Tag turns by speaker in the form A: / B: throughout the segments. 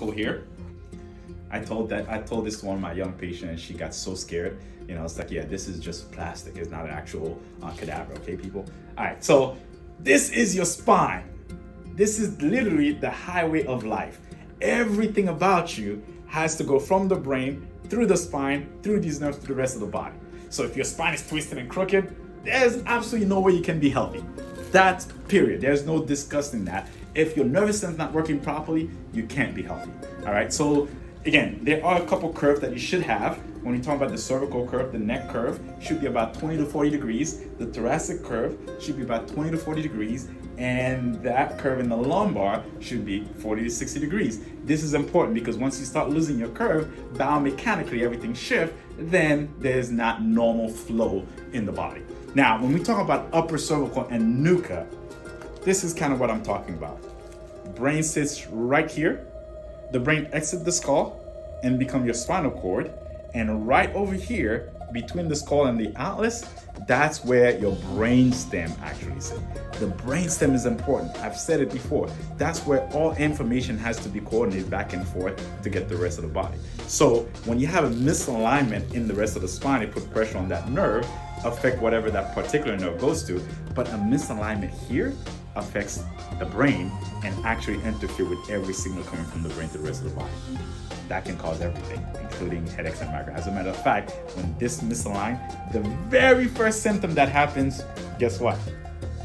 A: cervical here. I told this to one of my young patients, and she got so scared. It's like, yeah, this is just plastic. It's not an actual cadaver, okay, people? All right, so this is your spine. This is literally the highway of life. Everything about you has to go from the brain, through the spine, through these nerves to the rest of the body. So if your spine is twisted and crooked, there's absolutely no way you can be healthy. That's period. There's no discussing that. If your nervous system's not working properly, you can't be healthy. All right, so again, there are a couple curves that you should have. When you talk about the cervical curve, the neck curve should be about 20 to 40 degrees. The thoracic curve should be about 20 to 40 degrees. And that curve in the lumbar should be 40 to 60 degrees. This is important because once you start losing your curve, biomechanically everything shifts, then there's not normal flow in the body. Now, when we talk about upper cervical and nuca, this is kind of what I'm talking about. Brain sits right here. The brain exits the skull and become your spinal cord. And right over here, between the skull and the atlas, that's where your brain stem actually sits. The brain stem is important. I've said it before. That's where all information has to be coordinated back and forth to get the rest of the body. So when you have a misalignment in the rest of the spine, it puts pressure on that nerve, affect whatever that particular nerve goes to. But a misalignment here affects the brain and actually interfere with every signal coming from the brain to the rest of the body. That can cause everything, including headaches and migraine. As a matter of fact, when this misaligned, the very first symptom that happens, guess what?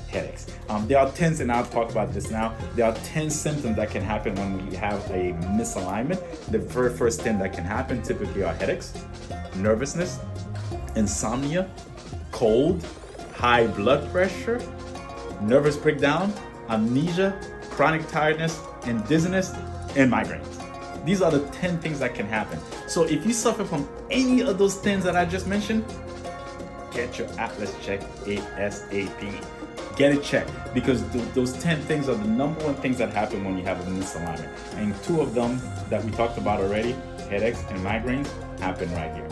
A: Headaches. There are 10, and I'll talk about this now. There are 10 symptoms that can happen when we have a misalignment. The very first 10 that can happen typically are headaches, nervousness, insomnia, cold, high blood pressure, nervous breakdown, amnesia, chronic tiredness, and dizziness, and migraines. These are the 10 things that can happen. So if you suffer from any of those things that I just mentioned, get your atlas checked ASAP. Get it checked, because those 10 things are the number one things that happen when you have a misalignment. And 2 of them that we talked about already, headaches and migraines, happen right here.